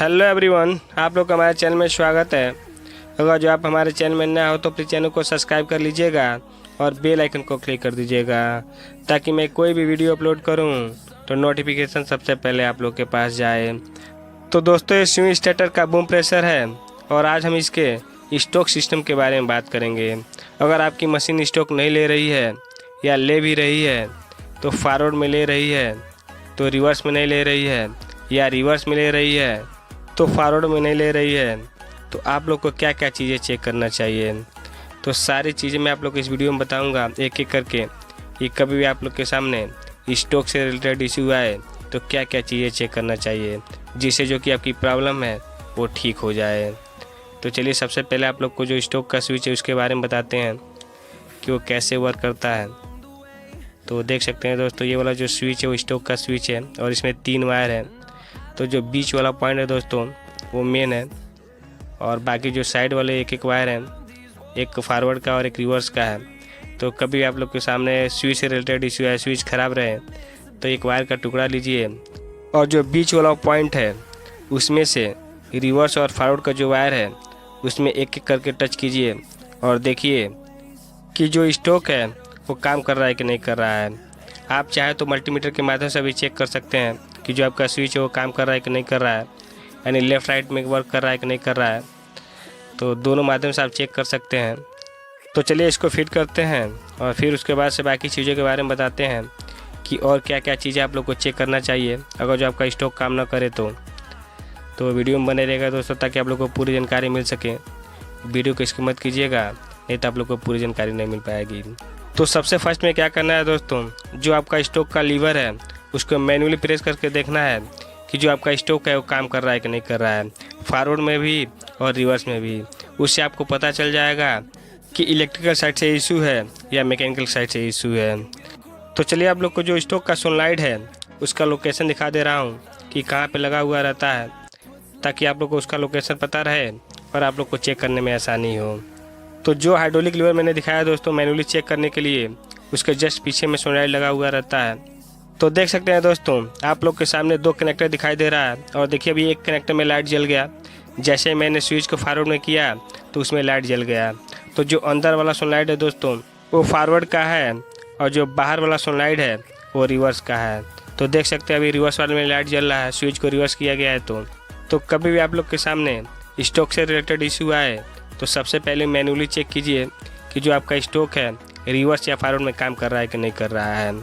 Hello everyone, आप लोग का हमारे चैनल में स्वागत है। अगर जो आप हमारे चैनल में नया हो तो प्लीज़ चैनल को सब्सक्राइब कर लीजिएगा और बेल आइकन को क्लिक कर दीजिएगा ताकि मैं कोई भी वीडियो अपलोड करूं तो नोटिफिकेशन सबसे पहले आप लोग के पास जाए। तो दोस्तों, ये स्विंग स्टार्टर का बूम प्रेशर है और आज हम इसके स्टॉक सिस्टम के बारे में बात करेंगे। अगर आपकी मशीन स्टॉक नहीं ले रही है या ले भी रही है तो फॉरवर्ड में ले रही है तो रिवर्स में नहीं ले रही है, या रिवर्स में ले रही है तो फॉरवर्ड में नहीं ले रही है, तो आप लोग को क्या क्या चीज़ें चेक करना चाहिए। तो सारी चीज़ें मैं आप लोग को इस वीडियो में बताऊंगा एक एक करके कि कभी भी आप लोग के सामने स्टॉक से रिलेटेड इशू आए तो क्या क्या चीज़ें चेक करना चाहिए जिससे जो कि आपकी प्रॉब्लम है वो ठीक हो जाए। तो चलिए, सबसे पहले आप लोग को जो स्टॉक का स्विच है उसके बारे में बताते हैं कि वो कैसे वर्क करता है। तो देख सकते हैं दोस्तों, ये वाला जो स्विच है वो स्टॉक का स्विच है और इसमें 3 वायर है। तो जो बीच वाला पॉइंट है दोस्तों वो मेन है और बाकी जो साइड वाले एक एक वायर हैं, एक फॉरवर्ड का और एक रिवर्स का है। तो कभी आप लोग के सामने स्विच से रिलेटेड इशू है, स्विच ख़राब रहे तो एक वायर का टुकड़ा लीजिए और जो बीच वाला पॉइंट है उसमें से रिवर्स और फॉरवर्ड का जो वायर है उसमें एक एक करके टच कीजिए और देखिए कि जो स्टॉक है वो काम कर रहा है कि नहीं कर रहा है। आप चाहे तो मल्टीमीटर के माध्यम से भी चेक कर सकते हैं कि जो आपका स्विच है वो काम कर रहा है कि नहीं कर रहा है, यानी लेफ़्ट राइट में वर्क कर रहा है कि नहीं कर रहा है। तो दोनों माध्यम से आप चेक कर सकते हैं। तो चलिए इसको फिट करते हैं और फिर उसके बाद से बाकी चीज़ों के बारे में बताते हैं कि और क्या क्या चीज़ें आप लोग को चेक करना चाहिए अगर जो आपका स्टॉक काम ना करे तो वीडियो में बने रहेगा दोस्तों, ताकि आप लोग को पूरी जानकारी मिल सके। वीडियो को स्किप मत कीजिएगा, नहीं तो आप लोग को पूरी जानकारी नहीं मिल पाएगी। तो सबसे फर्स्ट में क्या करना है दोस्तों, जो आपका स्टॉक का लीवर है उसको मैन्युअली प्रेस करके देखना है कि जो आपका स्टॉक है वो काम कर रहा है कि नहीं कर रहा है, फॉरवर्ड में भी और रिवर्स में भी। उससे आपको पता चल जाएगा कि इलेक्ट्रिकल साइड से इशू है या मैकेनिकल साइड से इशू है। तो चलिए, आप लोग को जो स्टॉक का सोलनॉइड है उसका लोकेशन दिखा दे रहा हूँ कि कहाँ पे लगा हुआ रहता है, ताकि आप लोग को उसका लोकेशन पता रहे और आप लोग को चेक करने में आसानी हो। तो जो हाइड्रोलिक लीवर मैंने दिखाया दोस्तों मैन्युअली चेक करने के लिए, उसके जस्ट पीछे में सोलनॉइड लगा हुआ रहता है। तो देख सकते हैं दोस्तों, आप लोग के सामने 2 कनेक्टर दिखाई दे रहा है और देखिए अभी एक कनेक्टर में लाइट जल गया। जैसे ही मैंने स्विच को फॉरवर्ड में किया तो उसमें लाइट जल गया। तो जो अंदर वाला सोलनॉइड है दोस्तों वो फॉरवर्ड का है और जो बाहर वाला सोलनॉइड है वो रिवर्स का है। तो देख सकते हैं अभी रिवर्स वाले में लाइट जल रहा है, स्विच को रिवर्स किया गया है। तो कभी भी आप लोग के सामने स्टॉक से रिलेटेड इशू आए तो सबसे पहले मैन्युअली चेक कीजिए कि जो आपका स्टॉक है रिवर्स या फॉरवर्ड में काम कर रहा है कि नहीं कर रहा है।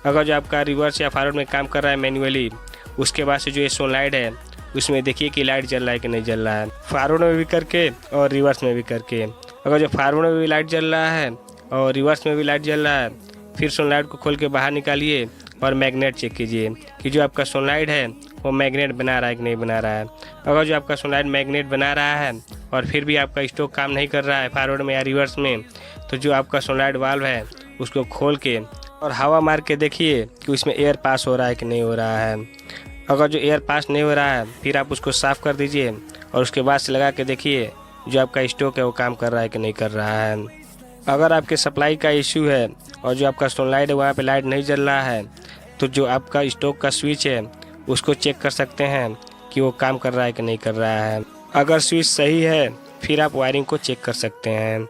अगर जो आपका रिवर्स या फॉरवर्ड में काम कर रहा है मैन्युअली, उसके बाद से जो ये सोलनॉइड है उसमें देखिए कि लाइट जल रहा है कि नहीं जल रहा है, फॉरवर्ड में भी करके और रिवर्स में भी करके। अगर जो फॉरवर्ड में भी लाइट जल रहा है और रिवर्स में भी लाइट जल रहा है, फिर सोलनॉइड को खोल के बाहर निकालिए और मैग्नेट चेक कीजिए कि जो आपका सोलनॉइड है वो मैग्नेट बना रहा है कि नहीं बना रहा है। अगर जो आपका सोलनॉइड मैग्नेट बना रहा है और फिर भी आपका स्टॉक काम नहीं कर रहा है फॉरवर्ड में या रिवर्स में, तो जो आपका सोलनॉइड वाल्व है उसको खोल के और हवा मार के देखिए कि उसमें एयर पास हो रहा है कि नहीं हो रहा है। अगर जो एयर पास नहीं हो रहा है फिर आप उसको साफ़ कर दीजिए और उसके बाद से लगा के देखिए जो आपका स्टॉक है वो काम कर रहा है कि नहीं कर रहा है। अगर आपके सप्लाई का इशू है और जो आपका सोलनॉइड है वहाँ पे लाइट नहीं जल रहा है, तो जो आपका स्टॉक का स्विच है उसको चेक कर सकते हैं कि वो काम कर रहा है कि नहीं कर रहा है। अगर स्विच सही है फिर आप वायरिंग को चेक कर सकते हैं।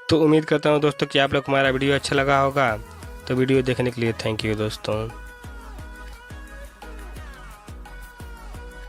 तो उम्मीद करता हूँ दोस्तों कि आप लोग को हमारा वीडियो अच्छा लगा होगा। तो वीडियो देखने के लिए थैंक यू दोस्तों।